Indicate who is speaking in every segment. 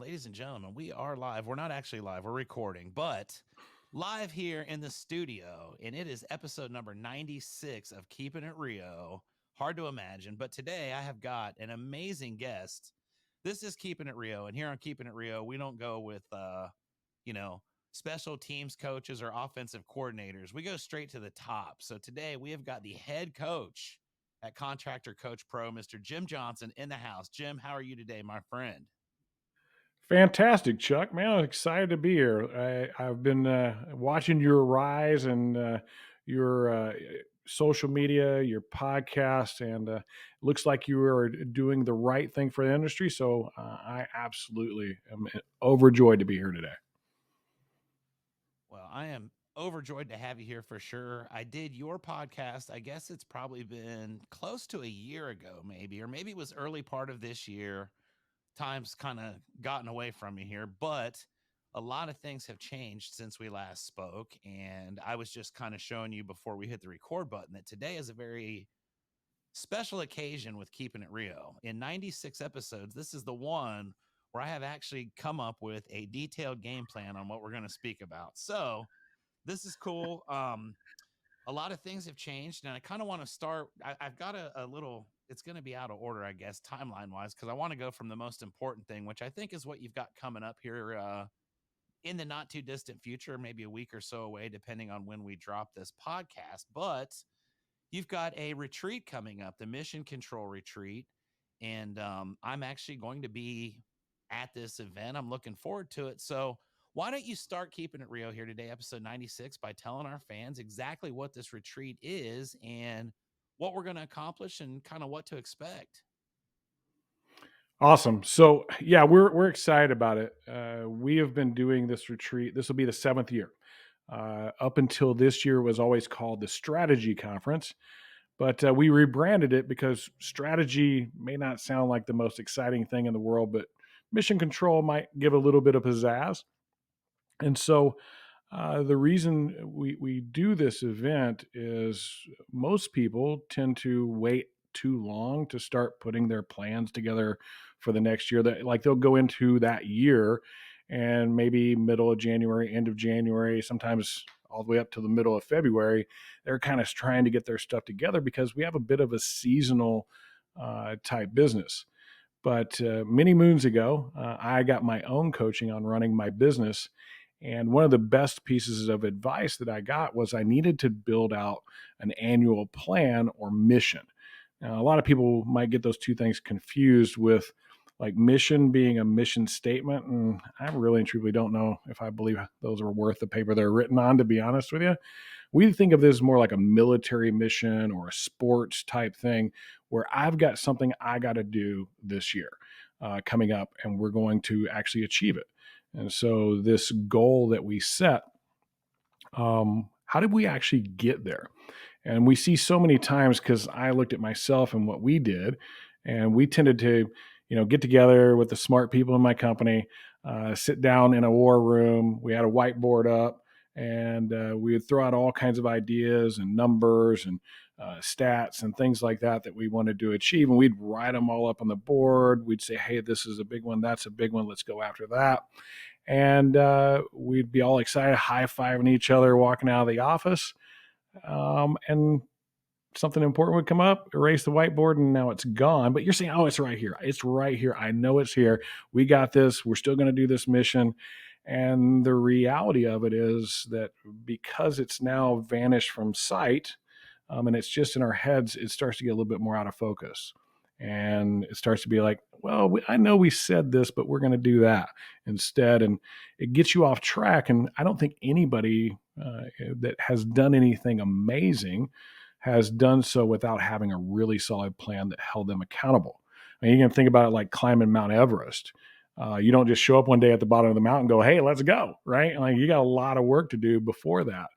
Speaker 1: ladies and gentlemen, we are live. We're not actually live, we're recording, but live here in the studio. And it is episode number 96 of Keeping It Rio. Hard to imagine, but today I have got an amazing guest. This is Keeping It Rio. And here on Keeping It Rio, we don't go with, you know, special teams coaches or offensive coordinators. We go straight to the top. So today we have got the head coach at Contractor Coach Pro, Mr. Jim Johnson, in the house. Jim, how are you today, my friend?
Speaker 2: Fantastic, Chuck. Man, I'm excited to be here. I've been watching your rise and your social media, your podcast, and looks like you are doing the right thing for the industry. So I absolutely am overjoyed to be here today.
Speaker 1: Well, I am overjoyed to have you here for sure. I did your podcast. I guess it's probably been close to a year ago, maybe, or maybe it was early part of this year. Time's kind of gotten away from me here, but a lot of things have changed since we last spoke. And I was just kind of showing you before we hit the record button that today is a very special occasion with Keeping It Real. In 96 episodes, this is the one where I have actually come up with a detailed game plan on what we're going to speak about. So this is cool. A lot of things have changed, and I kind of want to start. I've got a little, it's going to be out of order, I guess, timeline wise, because I want to go from the most important thing, which I think is what you've got coming up here in the not too distant future, maybe a week or so away, depending on when we drop this podcast. But you've got a retreat coming up, the Mission Control Retreat. And I'm actually going to be at this event. I'm looking forward to it. So, why don't you start Keeping It Real here today, episode 96, by telling our fans exactly what this retreat is and what we're going to accomplish and kind of what to expect?
Speaker 2: Awesome. So yeah, we're excited about it. We have been doing this retreat. This will be the seventh year. Up until this year was always called the Strategy Conference. But we rebranded it because strategy may not sound like the most exciting thing in the world, but mission control might give a little bit of pizzazz. And so the reason we do this event is most people tend to wait too long to start putting their plans together for the next year. That like they'll go into that year and maybe middle of January, end of January, sometimes all the way up to the middle of February, they're kind of trying to get their stuff together because we have a bit of a seasonal type business. But many moons ago, I got my own coaching on running my business. And one of the best pieces of advice that I got was I needed to build out an annual plan or mission. Now, a lot of people might get those two things confused with like mission being a mission statement. And I really and truly don't know if I believe those are worth the paper they're written on, to be honest with you. We think of this more like a military mission or a sports type thing where I've got something I got to do this year coming up, and we're going to actually achieve it. And so, this goal that we set, how did we actually get there? And we see so many times because I looked at myself and what we did, and we tended to, get together with the smart people in my company, sit down in a war room. We had a whiteboard up, and we would throw out all kinds of ideas and numbers and stats and things like that that we wanted to achieve. And we'd write them all up on the board. We'd say, hey, this is a big one. That's a big one. Let's go after that. And we'd be all excited, high fiving each other, walking out of the office. And something important would come up, erase the whiteboard, and now it's gone. But you're saying, oh, it's right here. It's right here. I know it's here. We got this. We're still going to do this mission. And the reality of it is that because it's now vanished from sight, and it's just in our heads, it starts to get a little bit more out of focus. And it starts to be like, well, I know we said this, but we're going to do that instead. And it gets you off track. And I don't think anybody that has done anything amazing has done so without having a really solid plan that held them accountable. I mean, you can think about it like climbing Mount Everest. You don't just show up one day at the bottom of the mountain and go, hey, let's go, right? Like you got a lot of work to do before that.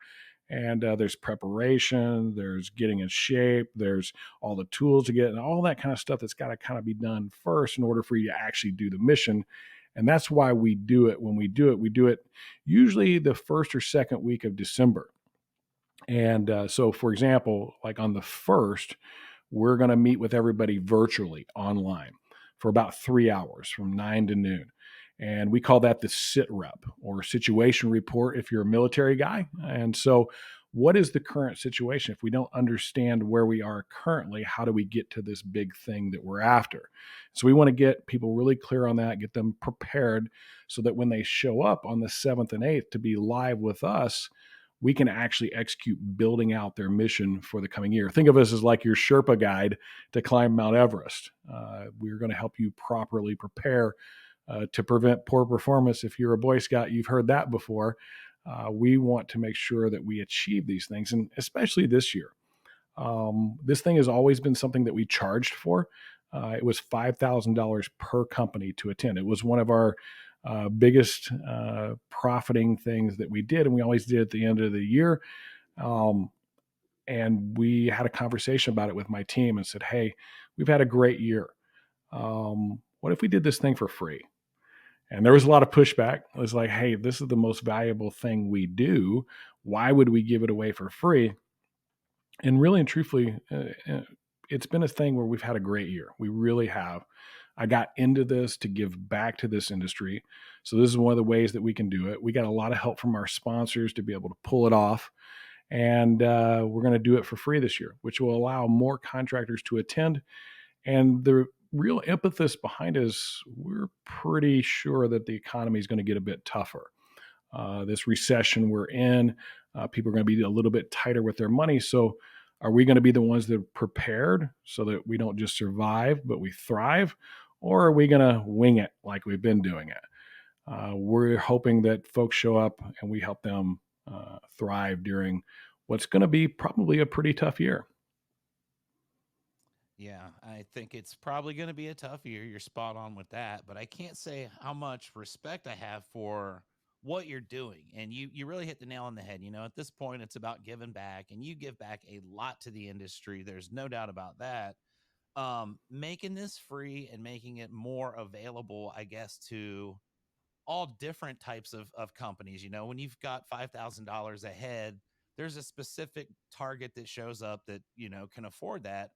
Speaker 2: And there's preparation, there's getting in shape, there's all the tools to get, and all that kind of stuff that's got to kind of be done first in order for you to actually do the mission. And that's why we do it. When we do it usually the first or second week of December. And so, for example, like on the first, we're going to meet with everybody virtually online for about 3 hours from 9 to noon. And we call that the sit rep or situation report if you're a military guy. And so, what is the current situation? If we don't understand where we are currently, how do we get to this big thing that we're after? So, we want to get people really clear on that, get them prepared so that when they show up on the 7th and 8th to be live with us, we can actually execute building out their mission for the coming year. Think of us as like your Sherpa guide to climb Mount Everest. We're going to help you properly prepare to prevent poor performance. If you're a Boy Scout, you've heard that before. We want to make sure that we achieve these things, and especially this year. This thing has always been something that we charged for. It was $5,000 per company to attend. It was one of our biggest profiting things that we did, and we always did at the end of the year. Um, and we had a conversation about it with my team and said, "Hey, we've had a great year. What if we did this thing for free?" And there was a lot of pushback. It was like, "Hey, this is the most valuable thing we do. Why would we give it away for free?" And really and truthfully, it's been a thing where we've had a great year. We really have. I got into this to give back to this industry. So this is one of the ways that we can do it. We got a lot of help from our sponsors to be able to pull it off. And we're going to do it for free this year, which will allow more contractors to attend. And the real impetus behind it is we're pretty sure that the economy is going to get a bit tougher. This recession we're in, people are going to be a little bit tighter with their money. So, are we going to be the ones that are prepared so that we don't just survive, but we thrive? Or are we going to wing it like we've been doing it? We're hoping that folks show up and we help them thrive during what's going to be probably a pretty tough year.
Speaker 1: Yeah, I think it's probably going to be a tough year. You're spot on with that, but I can't say how much respect I have for what you're doing. And you really hit the nail on the head. You know, at this point it's about giving back, and you give back a lot to the industry. There's no doubt about that. Making this free and making it more available, I guess, to all different types of companies. You know, when you've got $5,000 ahead, there's a specific target that shows up that, you know, can afford that.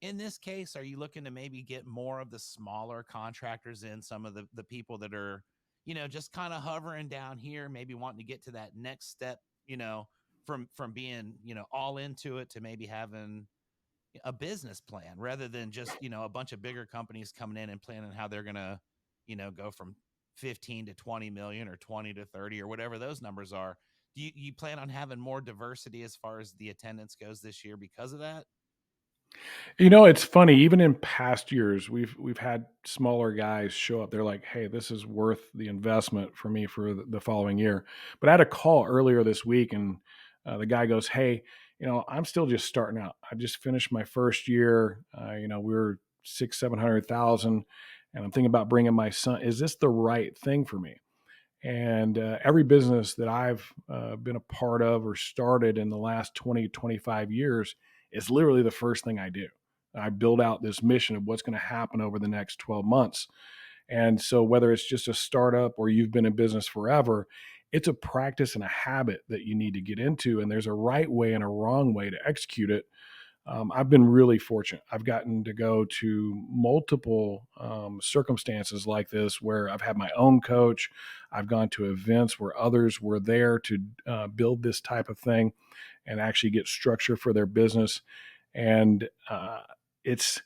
Speaker 1: In this case, are you looking to maybe get more of the smaller contractors in, some of the people that are, you know, just kind of hovering down here, maybe wanting to get to that next step, you know, from being, you know, all into it to maybe having a business plan rather than just, you know, a bunch of bigger companies coming in and planning how they're going to, you know, go from 15 to 20 million or 20 to 30 or whatever those numbers are. Do you plan on having more diversity as far as the attendance goes this year because of that?
Speaker 2: You know, it's funny. Even in past years, we've had smaller guys show up. They're like, "Hey, this is worth the investment for me for the following year." But I had a call earlier this week, and the guy goes, "Hey, I'm still just starting out. I just finished my first year. We were 700,000, and I'm thinking about bringing my son. Is this the right thing for me?" And every business that I've been a part of or started in the last 20, 25 years is literally the first thing I do. I build out this mission of what's going to happen over the next 12 months. And so, whether it's just a startup or you've been in business forever, it's a practice and a habit that you need to get into. And there's a right way and a wrong way to execute it. I've been really fortunate. I've gotten to go to multiple circumstances like this where I've had my own coach. I've gone to events where others were there to build this type of thing and actually get structure for their business. And it's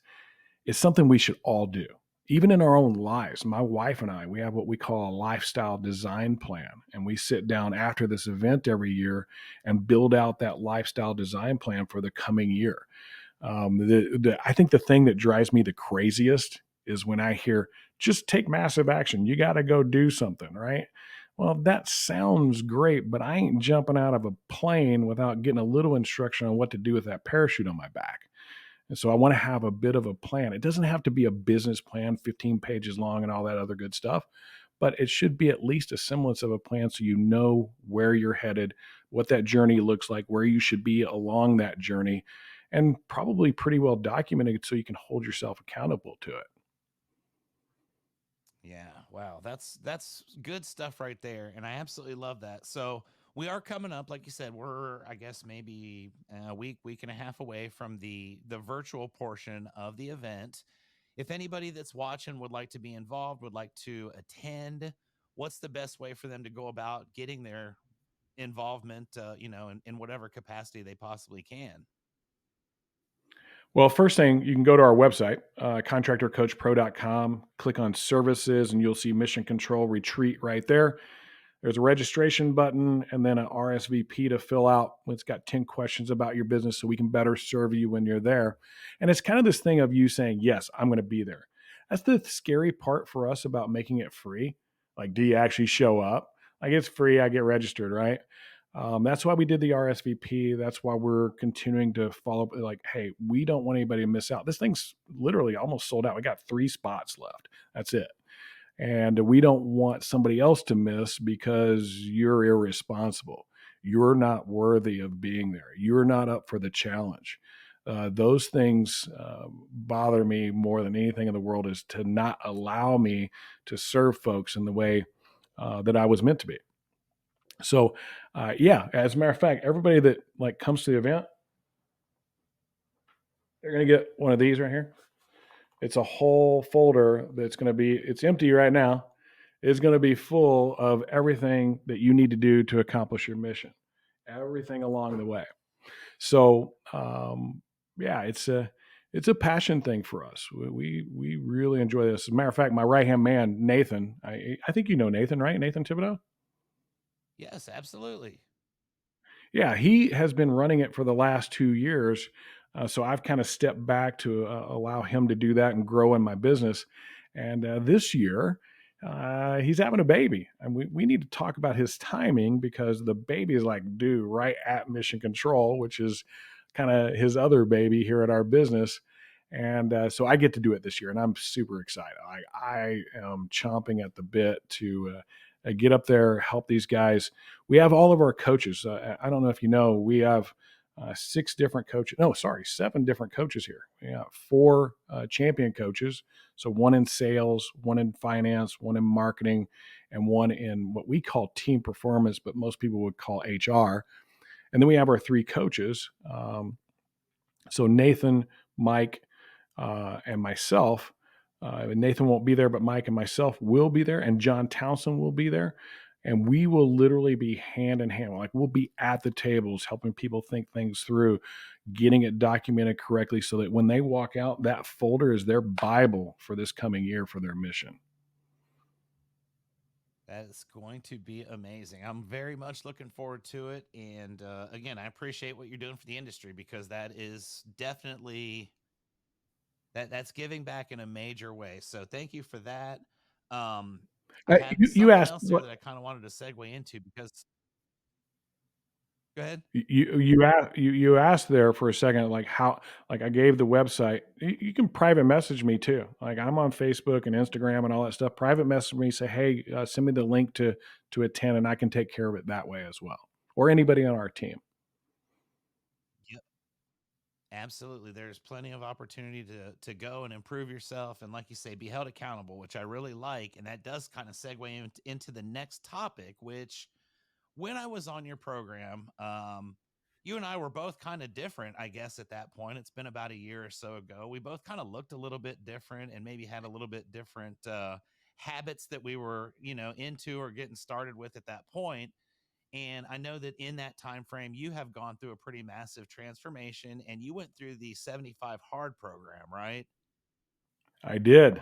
Speaker 2: it's something we should all do. Even in our own lives, my wife and I, we have what we call a lifestyle design plan. And we sit down after this event every year and build out that lifestyle design plan for the coming year. I think the thing that drives me the craziest is when I hear, just take massive action. You got to go do something, right? Well, that sounds great, but I ain't jumping out of a plane without getting a little instruction on what to do with that parachute on my back. And so I want to have a bit of a plan. It doesn't have to be a business plan, 15 pages long and all that other good stuff, but it should be at least a semblance of a plan so you know where you're headed, what that journey looks like, where you should be along that journey, and probably pretty well documented so you can hold yourself accountable to it.
Speaker 1: Yeah, wow, that's good stuff right there, and I absolutely love that. So we are coming up, like you said, we're I guess maybe a week, week and a half away from the virtual portion of the event. If anybody that's watching would like to be involved, would like to attend, what's the best way for them to go about getting their involvement, in whatever capacity they possibly can?
Speaker 2: Well, first thing, you can go to our website, contractorcoachpro.com, click on services, and you'll see Mission Control Retreat right there. There's a registration button and then an RSVP to fill out. It's got 10 questions about your business so we can better serve you when you're there. And it's kind of this thing of you saying, yes, I'm going to be there. That's the scary part for us about making it free. Like, do you actually show up? Like, it's free. I get registered, right? That's why we did the RSVP. That's why we're continuing to follow up. Like, hey, we don't want anybody to miss out. This thing's literally almost sold out. We got 3 spots left. That's it. And we don't want somebody else to miss because you're irresponsible. You're not worthy of being there. You're not up for the challenge. Those things bother me more than anything in the world, is to not allow me to serve folks in the way that I was meant to be. So, yeah, as a matter of fact, everybody that like comes to the event, they're going to get one of these right here. It's a whole folder that's going to be, it's empty right now. It's going to be full of everything that you need to do to accomplish your mission, everything along the way. So, yeah, it's a passion thing for us. We really enjoy this. As a matter of fact, my right hand man, Nathan, I think you know Nathan, right? Nathan Thibodeau.
Speaker 1: Yes, absolutely.
Speaker 2: Yeah, he has been running it for the last 2 years. So I've kind of stepped back to allow him to do that and grow in my business. And this year, he's having a baby. And we need to talk about his timing, because the baby is like due right at Mission Control, which is kind of his other baby here at our business. And so I get to do it this year, and I'm super excited. I am chomping at the bit to get up there, help these guys. We have all of our coaches. I don't know if you know, we have 6 different coaches. No, sorry, 7 different coaches here. We got 4 champion coaches. So one in sales, one in finance, one in marketing, and one in what we call team performance, but most people would call HR. And then we have our 3 coaches. So Nathan, Mike, and myself. Nathan won't be there, but Mike and myself will be there, and John Townsend will be there. And we will literally be hand in hand. Like, we'll be at the tables helping people think things through, getting it documented correctly so that when they walk out, that folder is their Bible for this coming year for their mission.
Speaker 1: That is going to be amazing. I'm very much looking forward to it. And again, I appreciate what you're doing for the industry, because that is definitely that's giving back in a major way. So thank you for that. Um, I had
Speaker 2: You
Speaker 1: something
Speaker 2: asked
Speaker 1: else there
Speaker 2: what
Speaker 1: that I kind of wanted to segue into, because go ahead.
Speaker 2: you asked there for a second, like how, like I gave the website. You can private message me too. Like, I'm on Facebook and Instagram and all that stuff. Private message me, say, hey, send me the link to attend, and I can take care of it that way as well, or anybody on our team.
Speaker 1: Yep, absolutely. There's plenty of opportunity to go and improve yourself, and like you say, be held accountable, which I really like. And that does kind of segue into the next topic, which when I was on your program, you and I were both kind of different, I guess, at that point. It's been about a year or so ago. We both kind of looked a little bit different, and maybe had a little bit different habits that we were, into or getting started with at that point. And I know that in that time frame, you have gone through a pretty massive transformation, and you went through the 75 hard program, right?
Speaker 2: I did.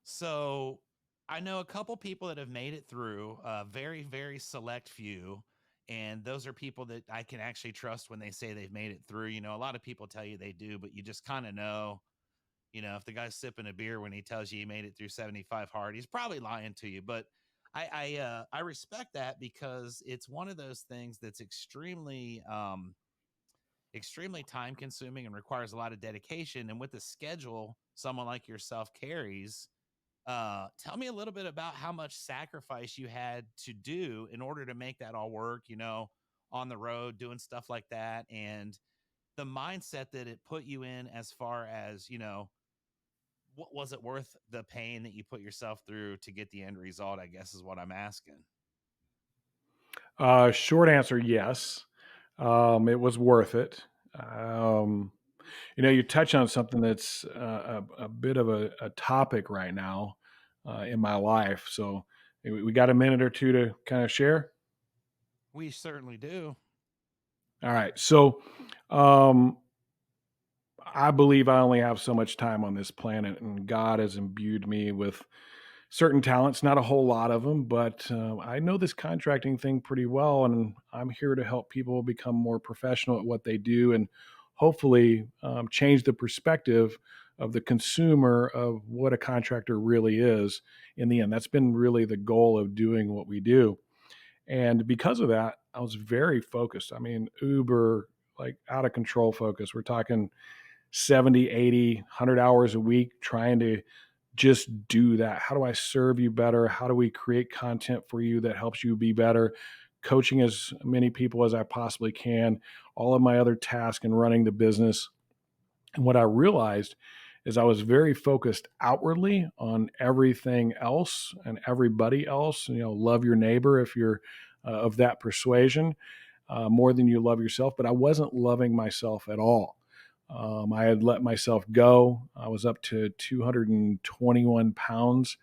Speaker 1: So I know a couple people that have made it through, a very, very select few. And those are people that I can actually trust when they say they've made it through. A lot of people tell you they do, but you just kind of know, if the guy's sipping a beer when he tells you he made it through 75 hard, he's probably lying to you. But I respect that, because it's one of those things that's extremely time consuming and requires a lot of dedication. And with the schedule someone like yourself carries, tell me a little bit about how much sacrifice you had to do in order to make that all work, on the road, doing stuff like that, and the mindset that it put you in, as far as, what was it worth the pain that you put yourself through to get the end result, I guess is what I'm asking.
Speaker 2: Short answer, yes. It was worth it. You touch on something that's a bit of a topic right now in my life. So we got a minute or two to kind of share.
Speaker 1: We certainly do.
Speaker 2: All right. So um, I believe I only have so much time on this planet, and God has imbued me with certain talents, not a whole lot of them, but I know this contracting thing pretty well, and I'm here to help people become more professional at what they do, and hopefully change the perspective of the consumer of what a contractor really is. In the end, that's been really the goal of doing what we do, and because of that, I was very focused. I mean, uber, like, out of control focus. We're talking 70, 80, 100 hours a week trying to just do that. How do I serve you better? How do we create content for you that helps you be better? Coaching as many people as I possibly can, all of my other tasks and running the business. And what I realized is I was very focused outwardly on everything else and everybody else. Love your neighbor if you're of that persuasion, more than you love yourself. But I wasn't loving myself at all. I had let myself go. I was up to 221 pounds,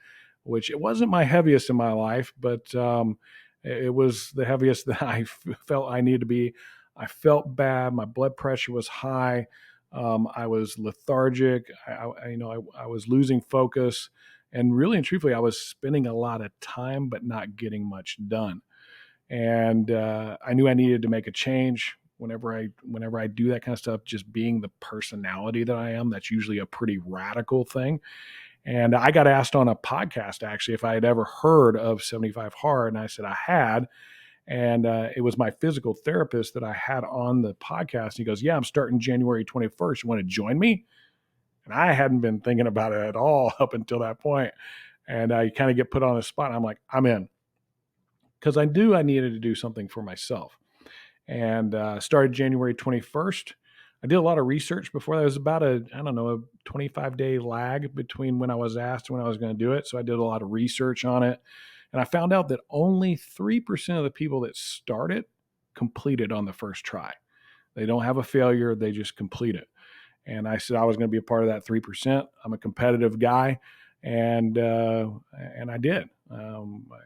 Speaker 2: which it wasn't my heaviest in my life, but it was the heaviest that felt I needed to be. I felt bad. My blood pressure was high. I was lethargic. I was losing focus, and really and truthfully, I was spending a lot of time but not getting much done. And I knew I needed to make a change. Whenever I do that kind of stuff, just being the personality that I am, that's usually a pretty radical thing. And I got asked on a podcast actually if I had ever heard of 75 Hard, and I said I had. And it was my physical therapist that I had on the podcast. He goes, "Yeah, I'm starting January 21st. You want to join me?" And I hadn't been thinking about it at all up until that point. And I kind of get put on the spot. And I'm like, I'm in, because I knew I needed to do something for myself. And started January 21st. I did a lot of research before that. It was about I don't know, a 25-day lag between when I was asked and when I was going to do it. So I did a lot of research on it. And I found out that only 3% of the people that start it complete it on the first try. They don't have a failure, they just complete it. And I said I was going to be a part of that 3%. I'm a competitive guy, and I did. I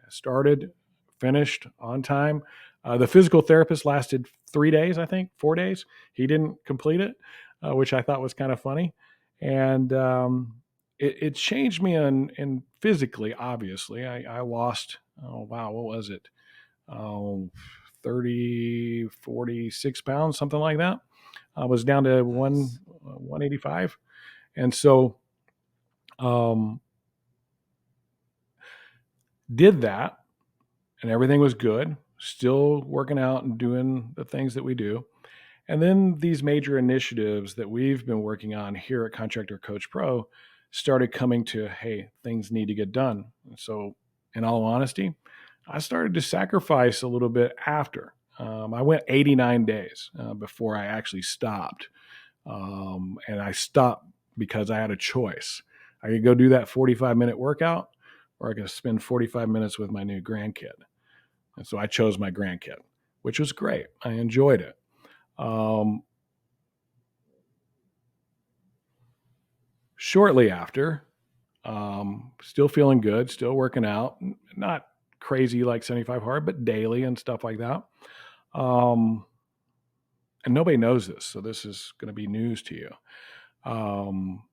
Speaker 2: started, finished on time. The physical therapist lasted 3 days, I think, 4 days. He didn't complete it, which I thought was kind of funny, and it changed me in physically. Obviously, I lost. Oh wow, what was it? Oh, 30, 46 pounds, something like that. I was down to
Speaker 1: Nice.
Speaker 2: 185. And so um, did that, and everything was good, still working out and doing the things that we do. And then these major initiatives that we've been working on here at Contractor Coach Pro started coming to, hey, things need to get done. And so, in all honesty, I started to sacrifice a little bit after. I went 89 days before I actually stopped. And I stopped because I had a choice. I could go do that 45-minute workout, or I could spend 45 minutes with my new grandkid. And so I chose my grandkid, which was great. I enjoyed it. Um, Shortly after, still feeling good, still working out, not crazy like 75 hard, but daily and stuff like that. Um, and nobody knows this, so this is going to be news to you. Um,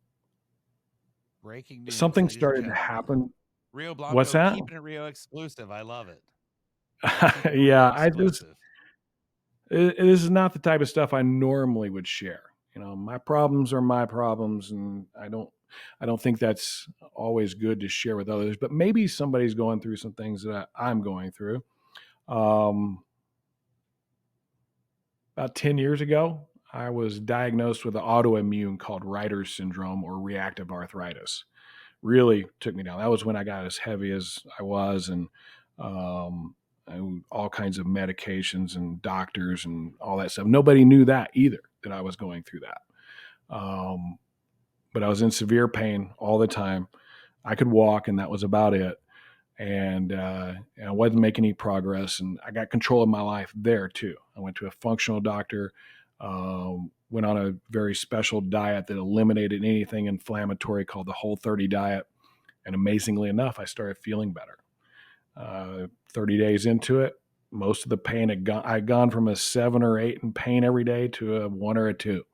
Speaker 1: Breaking news,
Speaker 2: Something
Speaker 1: ladies and
Speaker 2: started to
Speaker 1: gentlemen.
Speaker 2: happen.
Speaker 1: Rio
Speaker 2: What's
Speaker 1: Blanco
Speaker 2: that?
Speaker 1: keeping it Rio exclusive. I love it. Keeping it Rio
Speaker 2: Yeah, I just
Speaker 1: exclusive.
Speaker 2: this is not the type of stuff I normally would share. My problems are my problems, and I don't think that's always good to share with others. But maybe somebody's going through some things that I'm going through. Um, about 10 years ago, I was diagnosed with an autoimmune called Reiter's syndrome or reactive arthritis. Really took me down. That was when I got as heavy as I was, um, and all kinds of medications and doctors and all that stuff. Nobody knew that either, that I was going through that. Um, but I was in severe pain all the time. I could walk, and that was about it. And I wasn't making any progress. And I got control of my life there too. I went to a functional doctor. Went on a very special diet that eliminated anything inflammatory called the Whole 30 diet. And amazingly enough, I started feeling better. 30 days into it, most of the pain I'd gone from a 7 or 8 in pain every day to a 1 or a 2.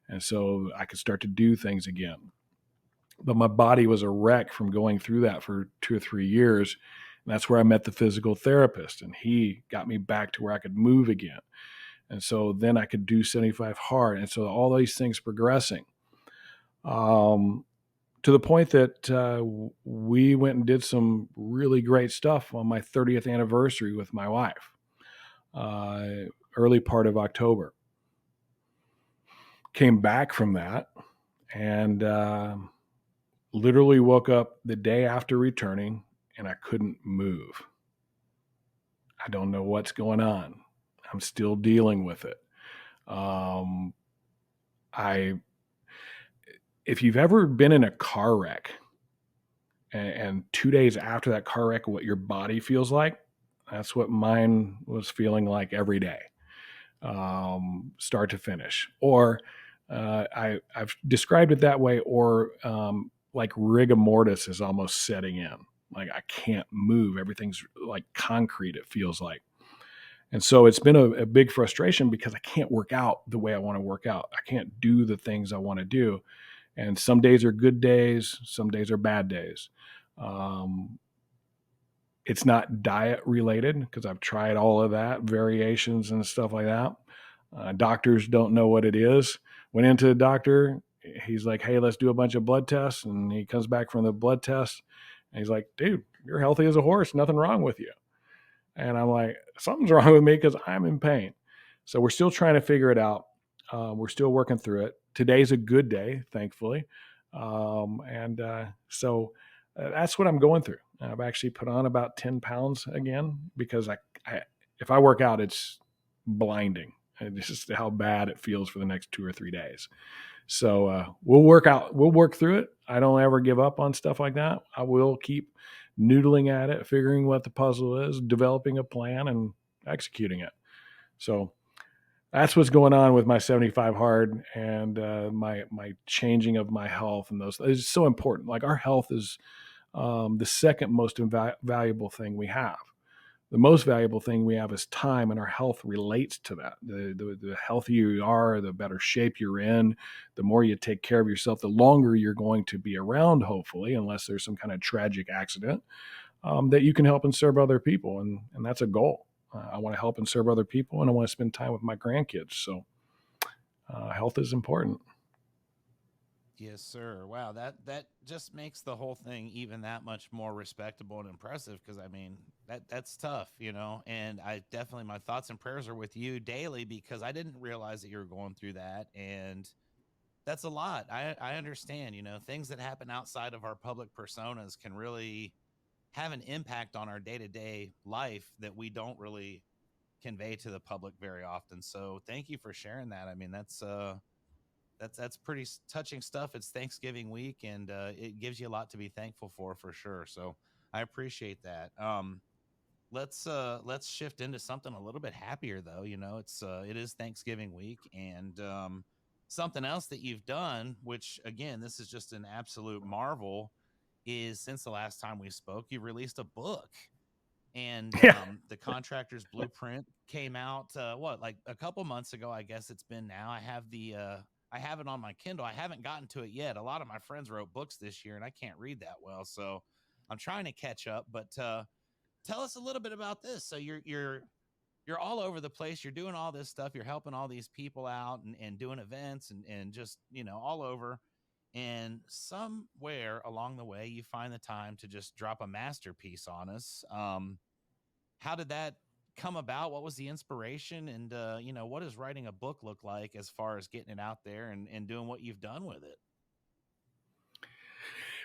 Speaker 2: And so I could start to do things again. But my body was a wreck from going through that for 2 or 3 years. And that's where I met the physical therapist, and he got me back to where I could move again. And so then I could do 75 hard. And so all these things progressing. Um, to the point that we went and did some really great stuff on my 30th anniversary with my wife, uh, early part of October. Came back from that and literally woke up the day after returning and I couldn't move. I don't know what's going on. I'm still dealing with it. Um, I, if you've ever been in a car wreck, and 2 days after that car wreck, what your body feels like, that's what mine was feeling like every day, start to finish. Or I've described it that way, or like rigor mortis is almost setting in. Like I can't move. Everything's like concrete, it feels like. And so it's been a big frustration because I can't work out the way I want to work out. I can't do the things I want to do. And some days are good days, some days are bad days. Um, it's not diet related because I've tried all of that, variations and stuff like that. Doctors don't know what it is. Went into the doctor. He's like, hey, let's do a bunch of blood tests. And he comes back from the blood test and he's like, dude, you're healthy as a horse. Nothing wrong with you. And I'm like, something's wrong with me because I'm in pain. So we're still trying to figure it out. We're still working through it. Today's a good day, thankfully. And so that's what I'm going through. I've actually put on about 10 pounds again because I if I work out, it's blinding. And it's just how bad it feels for the next 2 or 3 days. So we'll work out. We'll work through it. I don't ever give up on stuff like that. I will keep noodling at it, figuring what the puzzle is, developing a plan, and executing it. So that's what's going on with my 75 hard and my changing of my health, and those. It's so important. Like our health is the second most valuable thing we have. The most valuable thing we have is time, and our health relates to that. The healthier you are, the better shape you're in, the more you take care of yourself, the longer you're going to be around, hopefully, unless there's some kind of tragic accident, that you can help and serve other people. And that's a goal. I want to help and serve other people, and I want to spend time with my grandkids. So health is important.
Speaker 1: Yes, sir. Wow, that just makes the whole thing even that much more respectable and impressive. Because I mean, that's tough, you know. And I definitely, my thoughts and prayers are with you daily because I didn't realize that you were going through that, and that's a lot. I understand, you know, things that happen outside of our public personas can really have an impact on our day to day life that we don't really convey to the public very often. So thank you for sharing that. I mean, that's pretty touching stuff. It's Thanksgiving week, and it gives you a lot to be thankful for sure. So I appreciate that. Let's shift into something a little bit happier though. You know, it is Thanksgiving week, and something else that you've done, which again, this is just an absolute marvel, is since the last time we spoke, you released a book, and
Speaker 2: Yeah.
Speaker 1: the contractor's blueprint came out what, like a couple months ago, I guess it's been now. I have it on my Kindle. I haven't gotten to it yet. A lot of my friends wrote books this year and I can't read that well, so I'm trying to catch up. But tell us a little bit about this. So you're all over the place. You're doing all this stuff. You're helping all these people out, and doing events, and just, you know, all over. And somewhere along the way, you find the time to just drop a masterpiece on us. How did that come about? What was the inspiration? And, you know, what does writing a book look like as far as getting it out there, and doing what you've done with it?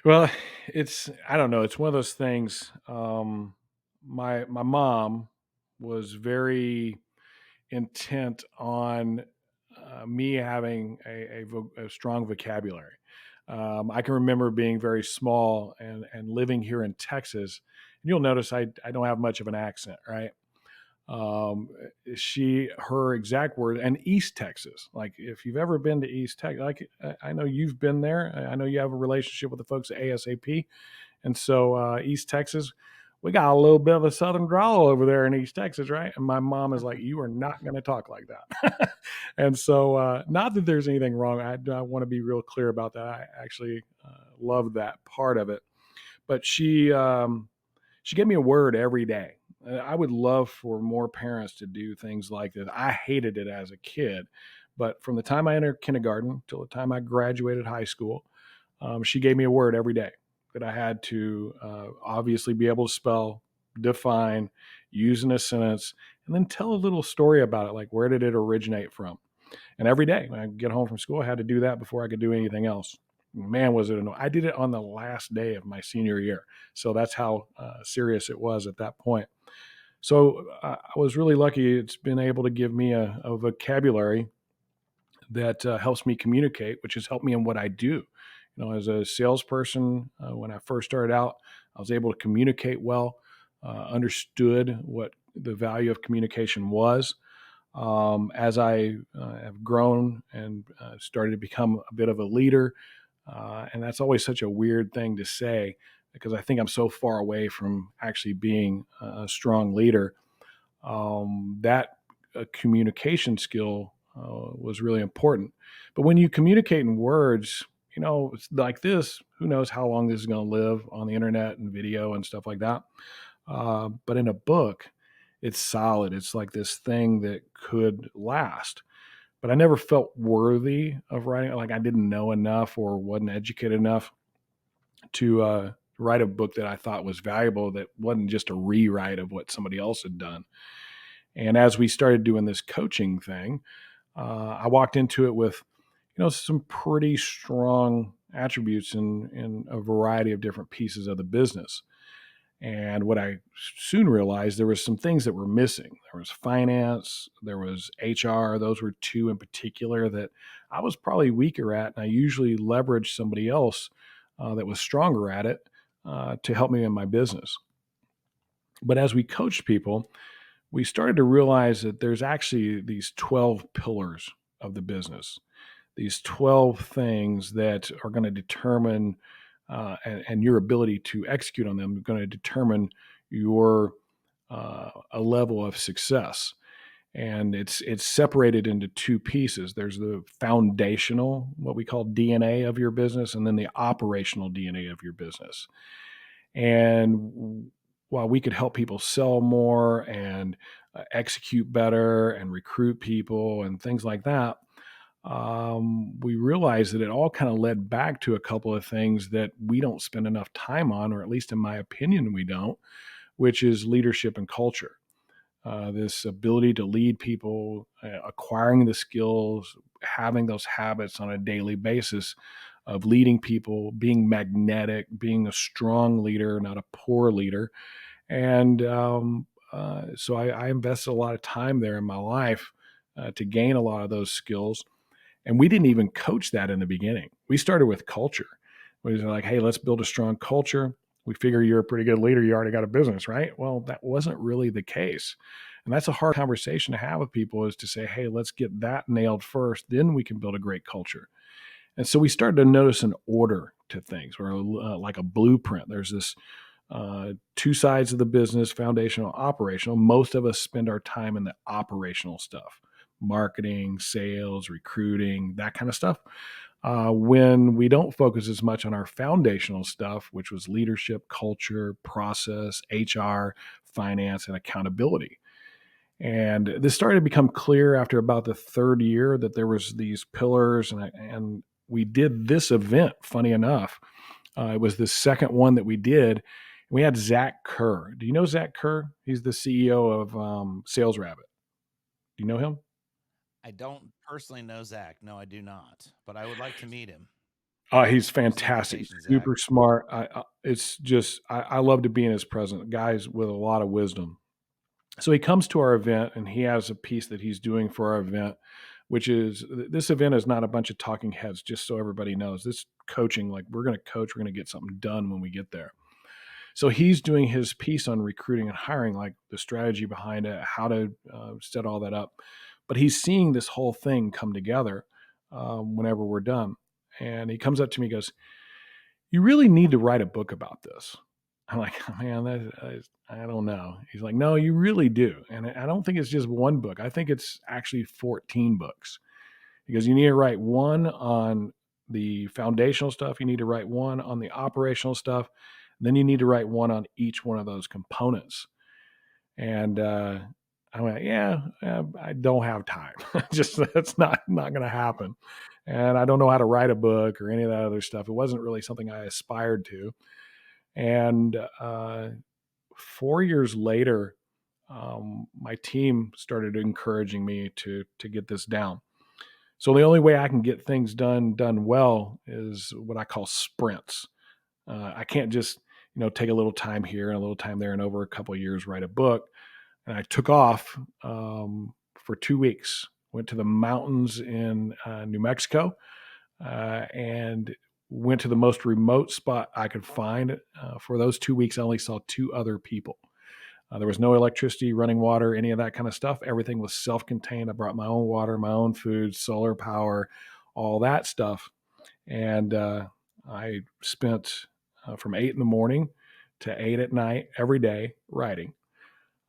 Speaker 2: Well, I don't know. It's one of those things. My mom was very intent on me having a strong vocabulary. I can remember being very small and living here in Texas. And you'll notice I don't have much of an accent, right? Um, her exact word, and East Texas. Like if you've ever been to East Texas, like I know you've been there. I know you have a relationship with the folks at ASAP, and so East Texas, we got a little bit of a Southern drawl over there in East Texas, right? And my mom is like, "You are not going to talk like that." And so, not that there's anything wrong. I want to be real clear about that. I actually love that part of it. But she gave me a word every day. I would love for more parents to do things like this. I hated it as a kid, but from the time I entered kindergarten till the time I graduated high school, she gave me a word every day that I had to obviously be able to spell, define, use in a sentence, and then tell a little story about it. Like, where did it originate from? And every day when I get home from school, I had to do that before I could do anything else. Man, was it annoying. I did it on the last day of my senior year. So that's how serious it was at that point. So I was really lucky. It's been able to give me a vocabulary that helps me communicate, which has helped me in what I do. You know, as a salesperson, when I first started out, I was able to communicate well, understood what the value of communication was. As I have grown and started to become a bit of a leader, and that's always such a weird thing to say because I think I'm so far away from actually being a strong leader. That communication skill was really important. But when you communicate in words, you know, it's like this, who knows how long this is going to live on the internet and video and stuff like that. But in a book, it's solid. It's like this thing that could last. But I never felt worthy of writing. Like I didn't know enough or wasn't educated enough to write a book that I thought was valuable. That wasn't just a rewrite of what somebody else had done. And as we started doing this coaching thing, I walked into it with, you know, some pretty strong attributes in a variety of different pieces of the business. And what I soon realized, there was some things that were missing. There was finance, there was HR. Those were two in particular that I was probably weaker at. And I usually leveraged somebody else that was stronger at it to help me in my business. But as we coached people, we started to realize that there's actually these 12 pillars of the business, these 12 things that are going to determine and your ability to execute on them are going to determine your a level of success. And it's separated into two pieces. There's the foundational, what we call DNA of your business, and then the operational DNA of your business. And while we could help people sell more and execute better and recruit people and things like that, we realized that it all kind of led back to a couple of things that we don't spend enough time on, or at least in my opinion, we don't, which is leadership and culture. This ability to lead people, acquiring the skills, having those habits on a daily basis of leading people, being magnetic, being a strong leader, not a poor leader. And so I invested a lot of time there in my life to gain a lot of those skills. And we didn't even coach that in the beginning. We started with culture. We was like, hey, let's build a strong culture. We figure you're a pretty good leader. You already got a business, right? Well, that wasn't really the case. And that's a hard conversation to have with people is to say, hey, let's get that nailed first. Then we can build a great culture. And so we started to notice an order to things or like a blueprint. There's this two sides of the business, foundational, operational. Most of us spend our time in the operational stuff, marketing, sales, recruiting, that kind of stuff. When we don't focus as much on our foundational stuff, which was leadership, culture, process, HR, finance, and accountability. And this started to become clear after about the third year that there was these pillars, and we did this event. Funny enough, it was the second one that we did. We had Zach Kerr. Do you know Zach Kerr? He's the CEO of Sales Rabbit. Do you know him?
Speaker 1: I don't personally know Zach. No, I do not, but I would like to meet him.
Speaker 2: He's
Speaker 1: Here's an
Speaker 2: fantastic,
Speaker 1: invitation, Zach.
Speaker 2: super smart. It's just I love to be in his presence. Guys with a lot of wisdom. So he comes to our event and he has a piece that he's doing for our event, which is this event is not a bunch of talking heads. Just so everybody knows, this coaching, like we're going to coach, we're going to get something done when we get there. So he's doing his piece on recruiting and hiring, like the strategy behind it, how to set all that up. But he's seeing this whole thing come together whenever we're done. And he comes up to me and goes, "You really need to write a book about this." I'm like, "Oh, man, I don't know." He's like, "No, you really do." And I don't think it's just one book. I think it's actually 14 books because you need to write one on the foundational stuff. You need to write one on the operational stuff. Then you need to write one on each one of those components. And I went, yeah, I don't have time. Just that's not going to happen. And I don't know how to write a book or any of that other stuff. It wasn't really something I aspired to. And 4 years later, my team started encouraging me to get this down. So the only way I can get things done well is what I call sprints. I can't just take a little time here and a little time there and over a couple of years write a book. And I took off for 2 weeks. Went to the mountains in New Mexico and went to the most remote spot I could find. For those 2 weeks, I only saw two other people. There was no electricity, running water, any of that kind of stuff. Everything was self contained. I brought my own water, my own food, solar power, all that stuff. And I spent from 8 in the morning to 8 at night every day writing.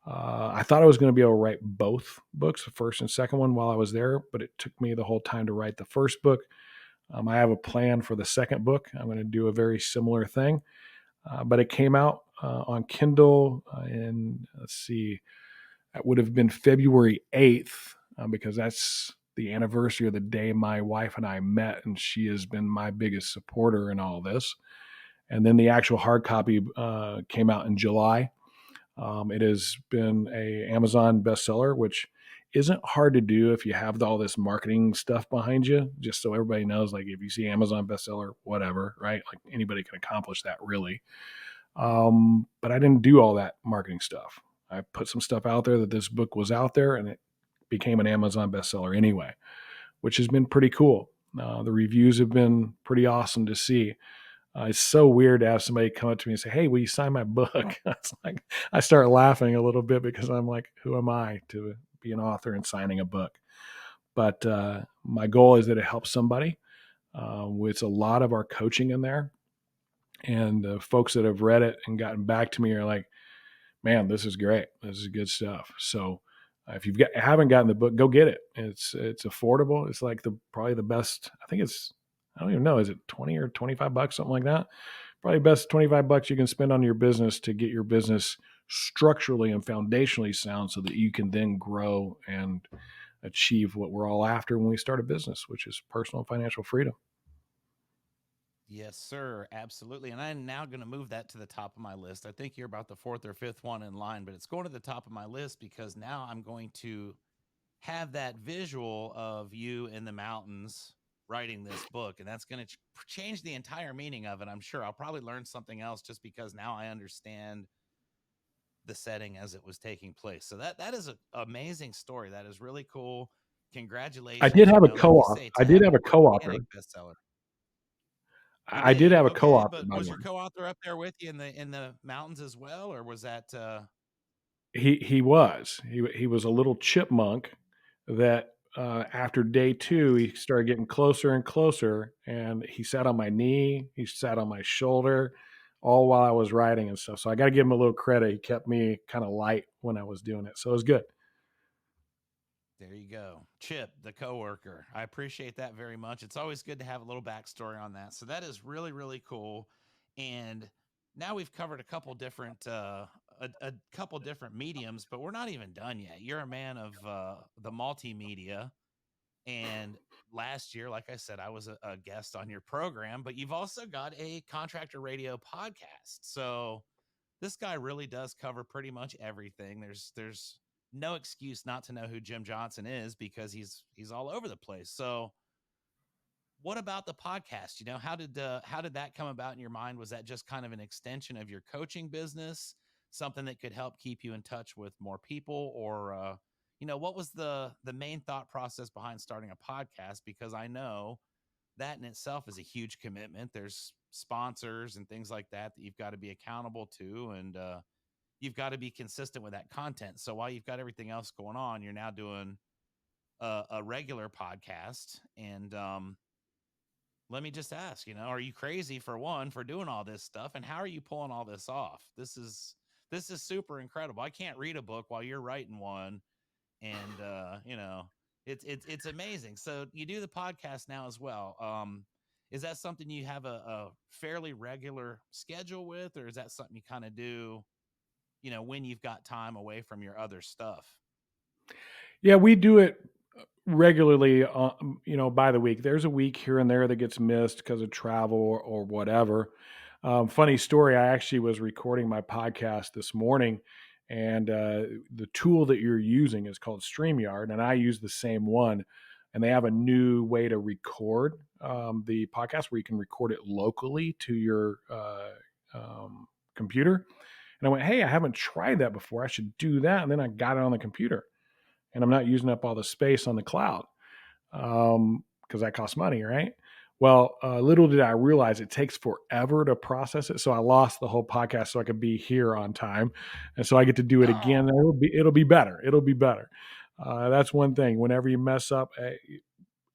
Speaker 2: I thought I was going to be able to write both books, the first and second one, while I was there, but it took me the whole time to write the first book. I have a plan for the second book. I'm going to do a very similar thing, but it came out on Kindle in, let's see, that would have been February 8th, because that's the anniversary of the day my wife and I met, and she has been my biggest supporter in all this. And then the actual hard copy came out in July. It has been a Amazon bestseller, which isn't hard to do if you have all this marketing stuff behind you. Just so everybody knows, like if you see Amazon bestseller, whatever, right? Like anybody can accomplish that, really. But I didn't do all that marketing stuff. I put some stuff out there that this book was out there, and it became an Amazon bestseller anyway, which has been pretty cool. The reviews have been pretty awesome to see. It's so weird to have somebody come up to me and say, "Hey, will you sign my book?" It's like I start laughing a little bit because I'm like, "Who am I to be an author and signing a book?" But my goal is that it helps somebody. It's a lot of our coaching in there, and folks that have read it and gotten back to me are like, "Man, this is great. This is good stuff." So if haven't gotten the book, go get it. It's affordable. It's like the probably the best. I think it's, I don't even know, is it 20 or 25 bucks, something like that? Probably best 25 bucks you can spend on your business to get your business structurally and foundationally sound so that you can then grow and achieve what we're all after when we start a business, which is personal and financial freedom.
Speaker 1: Yes, sir. Absolutely. And I'm now going to move that to the top of my list. I think you're about the fourth or fifth one in line, but it's going to the top of my list because now I'm going to have that visual of you in the mountains writing this book. And that's going to change the entire meaning of it. I'm sure I'll probably learn something else just because now I understand the setting as it was taking place. So that is an amazing story. That is really cool.
Speaker 2: I did
Speaker 1: Congratulations.
Speaker 2: have a
Speaker 1: Like you
Speaker 2: co-author.
Speaker 1: say,
Speaker 2: I
Speaker 1: to
Speaker 2: did
Speaker 1: have a
Speaker 2: have a
Speaker 1: book and a
Speaker 2: co-author.
Speaker 1: bestseller. You
Speaker 2: I did
Speaker 1: did.
Speaker 2: have a
Speaker 1: Okay,
Speaker 2: co-author,
Speaker 1: but
Speaker 2: by the
Speaker 1: was
Speaker 2: way.
Speaker 1: your co-author up there with you in the mountains as well, or was that
Speaker 2: He was a little chipmunk that after day two he started getting closer and closer, and he sat on my knee, he sat on my shoulder, all while I was writing and stuff. So I got to give him a little credit. He kept me kind of light when I was doing it, so it was good.
Speaker 1: there you go. Chip, the coworker. I appreciate that very much. It's always good to have a little backstory on that. So that is really, really cool. And now we've covered a couple different mediums, but we're not even done yet. You're a man of the multimedia. And last year, like I said, I was a guest on your program, but you've also got a contractor radio podcast. So this guy really does cover pretty much everything. There's no excuse not to know who Jim Johnson is because he's all over the place. So what about the podcast? How did that come about in your mind? Was that just kind of an extension of your coaching business, something that could help keep you in touch with more people, or what was the main thought process behind starting a podcast? Because I know that in itself is a huge commitment. There's sponsors and things like that that you've got to be accountable to, and you've got to be consistent with that content. So while you've got everything else going on, you're now doing a regular podcast. And let me just ask, are you crazy for one for doing all this stuff, and how are you pulling all this off? This is super incredible. I can't read a book while you're writing one, and it's amazing. So you do the podcast now as well. Is that something you have a fairly regular schedule with, or is that something you kind of do, when you've got time away from your other stuff?
Speaker 2: Yeah, we do it regularly, by the week. There's a week here and there that gets missed because of travel or whatever. Funny story, I actually was recording my podcast this morning, and the tool that you're using is called StreamYard, and I use the same one. And they have a new way to record the podcast where you can record it locally to your computer. And I went, hey, I haven't tried that before. I should do that. And then I got it on the computer, and I'm not using up all the space on the cloud because that costs money, right? Well, little did I realize it takes forever to process it. So I lost the whole podcast so I could be here on time. And so I get to do it again.
Speaker 1: Oh,
Speaker 2: It'll be better. It'll be better. That's one thing. Whenever you mess up,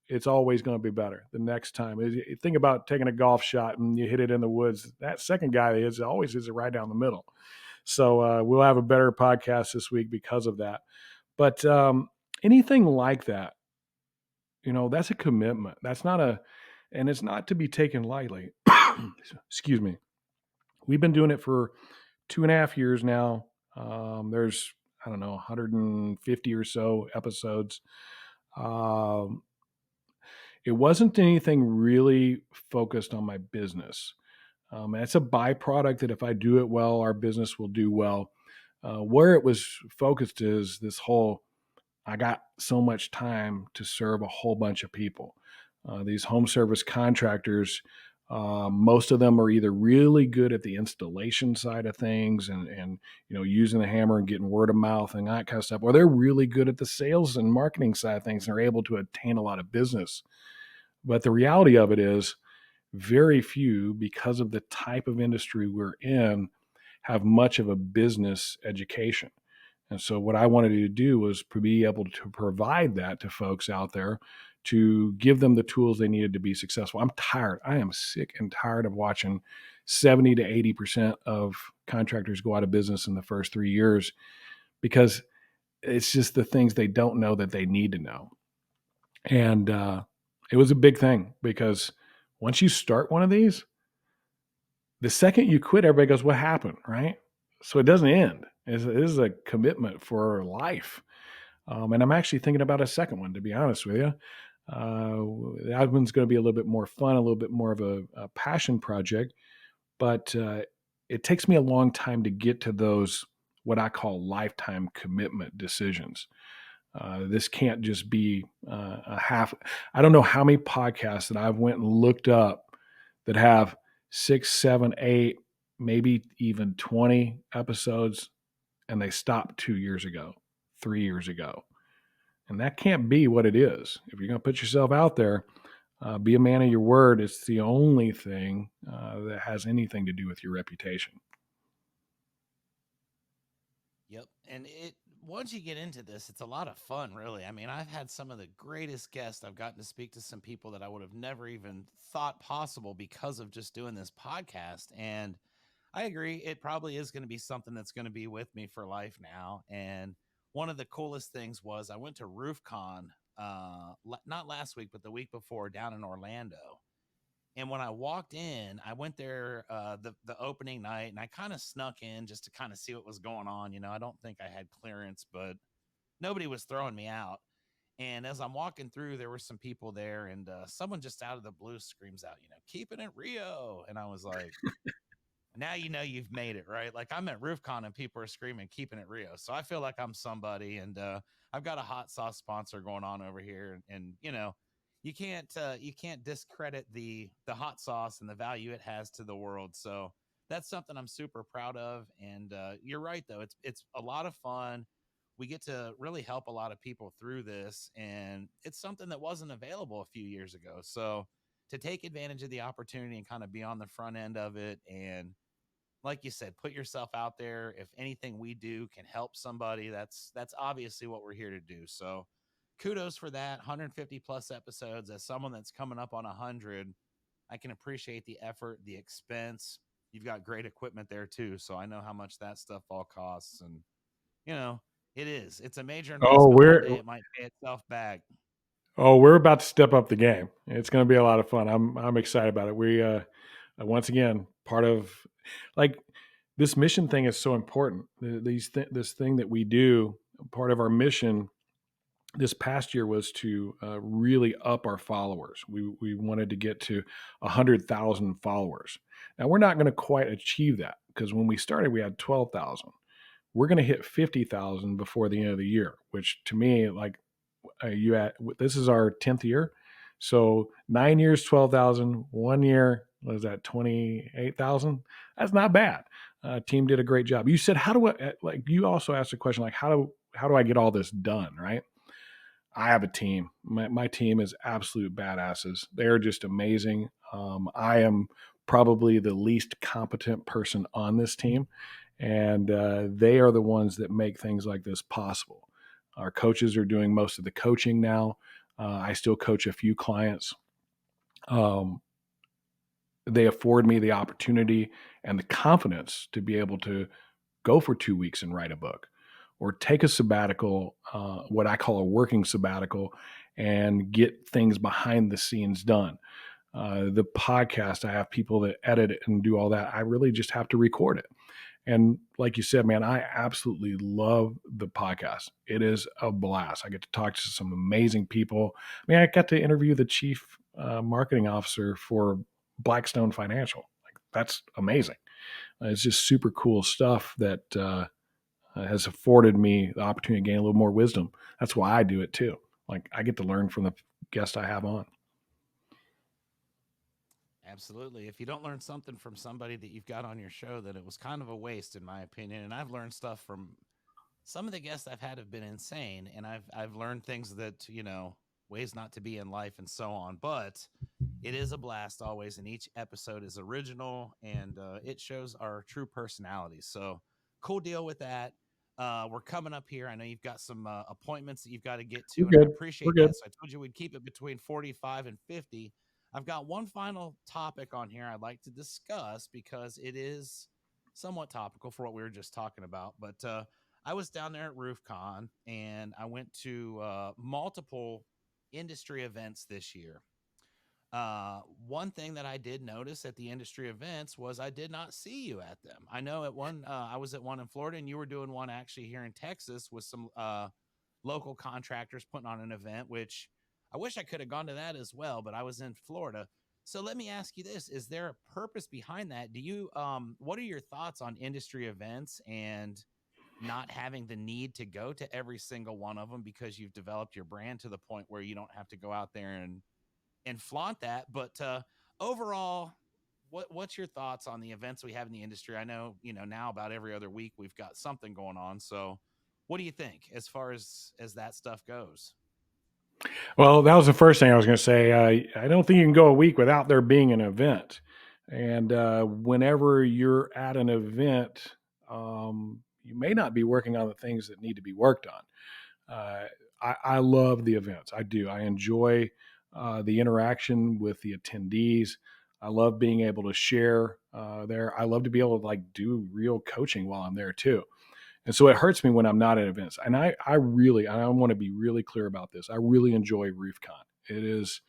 Speaker 2: it's always going to be better the next time. Think about taking a golf shot and you hit it in the woods. That second guy always hits it right down the middle. So we'll have a better podcast this week because of that. But anything like that, that's a commitment. And it's not to be taken lightly. Excuse me. We've been doing it for 2.5 years now. There's, I don't know, 150 or so episodes. Um, it wasn't anything really focused on my business. And it's a byproduct that if I do it well, our business will do well. Where it was focused is this whole I got so much time to serve a whole bunch of people. These home service contractors, most of them are either really good at the installation side of things and using the hammer and getting word of mouth and that kind of stuff, or they're really good at the sales and marketing side of things and are able to attain a lot of business. But the reality of it is, very few, because of the type of industry we're in, have much of a business education. And so, what I wanted to do was to be able to provide that to folks out there to give them the tools they needed to be successful. I'm tired. I am sick and tired of watching 70 to 80% of contractors go out of business in the first 3 years because it's just the things they don't know that they need to know. And it was a big thing because once you start one of these, the second you quit, everybody goes, "What happened?" Right? So it doesn't end. It is a commitment for life. And I'm actually thinking about a second one, to be honest with you. That one's going to be a little bit more fun, a little bit more of a passion project, but it takes me a long time to get to those what I call lifetime commitment decisions. This can't just be a half. I don't know how many podcasts that I've went and looked up that have 6, 7, 8, maybe even 20 episodes, and they stopped 2 years ago, 3 years ago. And that can't be what it is. If you're going to put yourself out there, be a man of your word. It's the only thing that has anything to do with your reputation.
Speaker 1: yep. And once you get into this, it's a lot of fun, really. I mean, I've had some of the greatest guests. I've gotten to speak to some people that I would have never even thought possible because of just doing this podcast. And I agree, it probably is going to be something that's going to be with me for life now. And one of the coolest things was I went to RoofCon, not last week, but the week before, down in Orlando. And when I walked in, I went there the opening night, and I kind of snuck in just to kind of see what was going on. I don't think I had clearance, but nobody was throwing me out. And as I'm walking through, there were some people there, and someone just out of the blue screams out, "Keeping it Rio," and I was like, now you've made it, right? Like I'm at RoofCon and people are screaming, "Keeping it Rio." So I feel like I'm somebody, and I've got a hot sauce sponsor going on over here, and you can't discredit the hot sauce and the value it has to the world. So that's something I'm super proud of. And you're right, though, it's a lot of fun. We get to really help a lot of people through this, and it's something that wasn't available a few years ago. So to take advantage of the opportunity and kind of be on the front end of it. And like you said, put yourself out there. If anything we do can help somebody, that's obviously what we're here to do. So kudos for that. 150 plus episodes. As someone that's coming up on 100, I can appreciate the effort, the expense. You've got great equipment there too, so I know how much that stuff all costs. And you know, it's a major
Speaker 2: Oh,
Speaker 1: investment. One day it might pay itself back.
Speaker 2: we're about to step up the game. It's going to be a lot of fun. I'm excited about it. We once again part of like this mission thing is so important. This thing that we do, part of our mission this past year was to really up our followers. We wanted to get to 100,000 followers. Now we're not going to quite achieve that because when we started we had 12,000. We're going to hit 50,000 before the end of the year, which to me, like you at this is our 10th year, so 9 years, 12,000. 1 year, what is that, 28,000? That's not bad. Team did a great job. You said, how do I, like, you also asked a question like, how do I get all this done, right? I have a team. My team is absolute badasses. They're just amazing. I am probably the least competent person on this team, and they are the ones that make things like this possible. Our coaches are doing most of the coaching now. I still coach a few clients. Um, they afford me the opportunity and the confidence to be able to go for 2 weeks and write a book or take a sabbatical, what I call a working sabbatical, and get things behind the scenes done. The podcast, I have people that edit it and do all that. I really just have to record it. And like you said, man, I absolutely love the podcast. It is a blast. I get to talk to some amazing people. I mean, I got to interview the chief marketing officer for Blackstone Financial. Like, that's amazing. It's just super cool stuff that has afforded me the opportunity to gain a little more wisdom. That's why I do it too. Like, I get to learn from the guest I have on.
Speaker 1: Absolutely. If you don't learn something from somebody that you've got on your show, then it was kind of a waste, in my opinion. And I've learned stuff from some of the guests I've had have been insane, and I've learned things that ways not to be in life and so on. But it is a blast always, and each episode is original, and it shows our true personalities. So cool deal with that. We're coming up here. I know you've got some appointments that you've got to get
Speaker 2: We're
Speaker 1: to, and I
Speaker 2: good. We're
Speaker 1: appreciate
Speaker 2: good.
Speaker 1: that. So I told you we'd keep it between 45 and 50. I've got one final topic on here I'd like to discuss because it is somewhat topical for what we were just talking about. But I was down there at RoofCon and I went to multiple industry events this year. One thing that I did notice at the industry events was I did not see you at them. I know at one, I was at one in Florida, and you were doing one actually here in Texas with some local contractors putting on an event, which I wish I could have gone to that as well, but I was in Florida. So let me ask you this: is there a purpose behind that? What are your thoughts on industry events and not having the need to go to every single one of them because you've developed your brand to the point where you don't have to go out there and flaunt that. But overall, what's your thoughts on the events we have in the industry? I know now about every other week we've got something going on. So, what do you think as far as that stuff goes?
Speaker 2: Well, that was the first thing I was going to say. I don't think you can go a week without there being an event. And whenever you're at an event, you may not be working on the things that need to be worked on. I love the events. I do. I enjoy the interaction with the attendees. I love being able to share there. I love to be able to like do real coaching while I'm there too. And so it hurts me when I'm not at events. And I want to be really clear about this. I really enjoy RoofCon. It is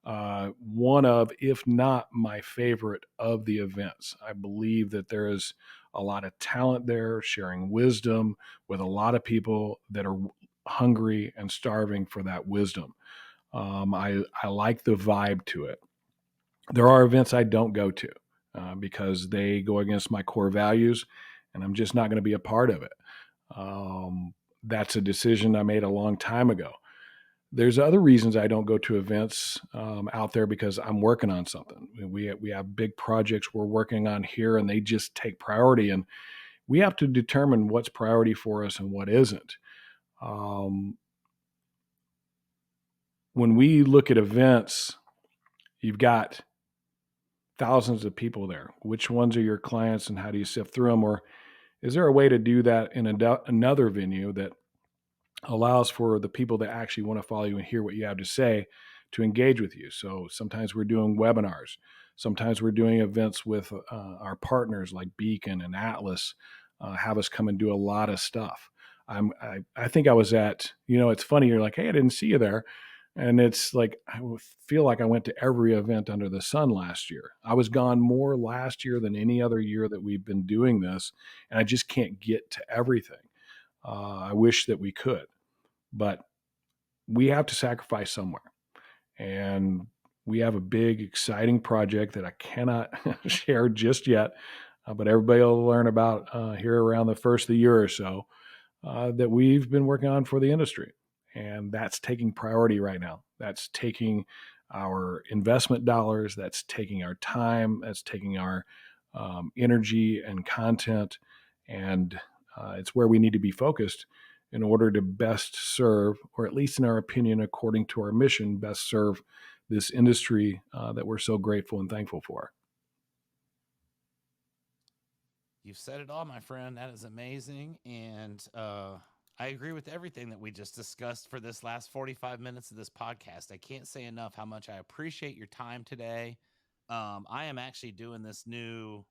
Speaker 2: one of, if not my favorite of the events. I believe that there is a lot of talent there, sharing wisdom with a lot of people that are hungry and starving for that wisdom. I like the vibe to it. There are events I don't go to because they go against my core values, and I'm just not going to be a part of it. Um, that's a decision I made a long time ago. There's other reasons I don't go to events out there because I'm working on something. We have big projects we're working on here, and they just take priority, and we have to determine what's priority for us and what isn't. Um, when we look at events, You've got thousands of people there. Which ones are your clients and how do you sift through them? Or is there a way to do that in another venue that allows for the people that actually want to follow you and hear what you have to say to engage with you? So sometimes we're doing webinars. Sometimes we're doing events with our partners like Beacon and Atlas, have us come and do a lot of stuff. I think I was at, it's funny. You're like, hey, I didn't see you there. And it's like, feel like I went to every event under the sun last year. I was gone more last year than any other year that we've been doing this. And I just can't get to everything. I wish that we could, but we have to sacrifice somewhere. And we have a big, exciting project that I cannot share just yet, but everybody will learn about here around the first of the year or so, that we've been working on for the industry. And that's taking priority right now. That's taking our investment dollars, that's taking our time, that's taking our energy and content. And it's where we need to be focused in order to best serve, or at least in our opinion, according to our mission, best serve this industry that we're so grateful and thankful for.
Speaker 1: You've said it all, my friend. That is amazing. And I agree with everything that we just discussed for this last 45 minutes of this podcast. I can't say enough how much I appreciate your time today. I am actually doing this new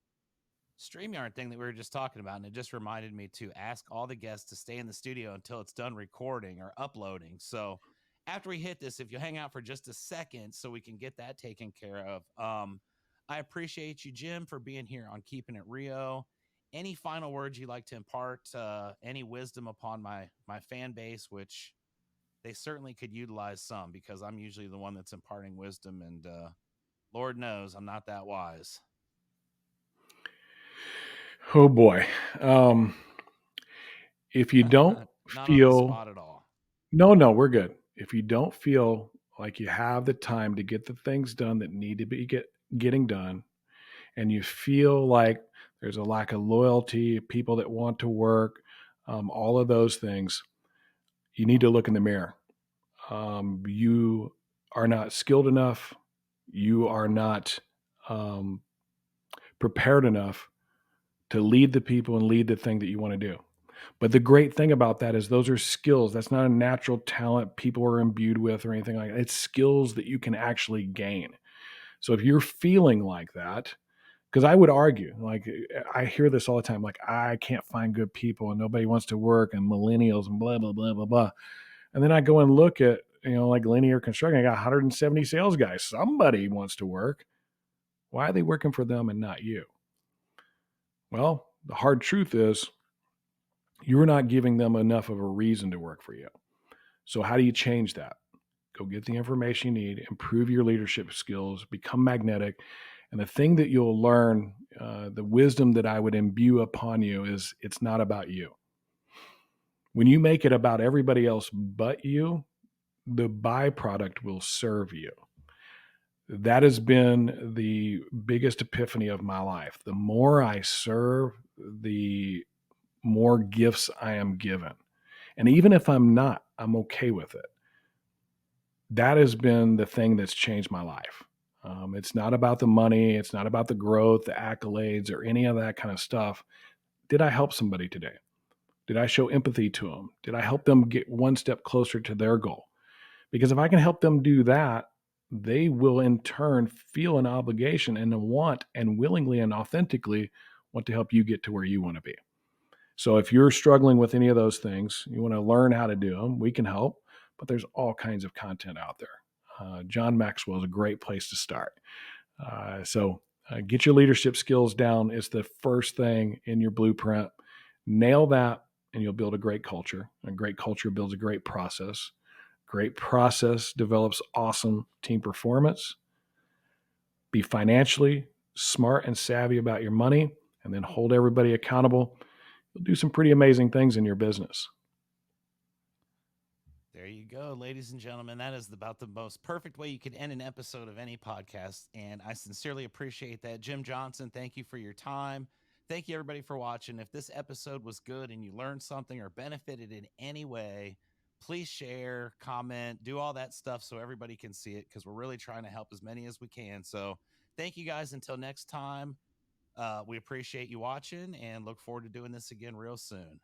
Speaker 1: StreamYard thing that we were just talking about, and it just reminded me to ask all the guests to stay in the studio until it's done recording or uploading. So after we hit this, if you hang out for just a second so we can get that taken care of. I appreciate you, Jim, for being here on Keeping It Rio. Any final words you'd like to impart, any wisdom upon my fan base, which they certainly could utilize some, because I'm usually the one that's imparting wisdom, and Lord knows I'm not that wise.
Speaker 2: Oh boy. Um, if you don't
Speaker 1: Not on the
Speaker 2: feel,
Speaker 1: spot at all.
Speaker 2: no, we're good. If you don't feel like you have the time to get the things done that need to be getting done, and you feel like there's a lack of loyalty, people that want to work, all of those things, you need to look in the mirror. You are not skilled enough. You are not um, prepared enough to lead the people and lead the thing that you want to do. But the great thing about that is those are skills. That's not a natural talent people are imbued with or anything like that. It's skills that you can actually gain. So if you're feeling like that, because I would argue, like I hear this all the time, like I can't find good people and nobody wants to work and millennials and blah blah blah blah blah. And then I go and look at, like linear construction. I got 170 sales guys. Somebody wants to work. Why are they working for them and not you? Well, the hard truth is you're not giving them enough of a reason to work for you. So how do you change that? Go get the information you need, improve your leadership skills, become magnetic. And the thing that you'll learn, the wisdom that I would imbue upon you is it's not about you. When you make it about everybody else but you, the byproduct will serve you. That has been the biggest epiphany of my life. The more I serve, the more gifts I am given. And even if I'm not, I'm okay with it. That has been the thing that's changed my life. It's not about the money, it's not about the growth, the accolades, or any of that kind of stuff. Did I help somebody today? Did I show empathy to them? Did I help them get one step closer to their goal? Because if I can help them do that, they will in turn feel an obligation and a want and willingly and authentically want to help you get to where you want to be. So if you're struggling with any of those things, you want to learn how to do them, we can help, but there's all kinds of content out there. John Maxwell is a great place to start. Get your leadership skills down. It's the first thing in your blueprint. Nail that, and you'll build a great culture. A great culture builds a great process. Great process develops awesome team performance. Be financially smart and savvy about your money, and then hold everybody accountable. You'll do some pretty amazing things in your business.
Speaker 1: There you go, ladies and gentlemen. That is about the most perfect way you could end an episode of any podcast. And I sincerely appreciate that. Jim Johnson, thank you for your time. Thank you, everybody, for watching. If this episode was good and you learned something or benefited in any way, please share, comment, do all that stuff so everybody can see it because we're really trying to help as many as we can. So thank you guys. Until next time, we appreciate you watching and look forward to doing this again real soon.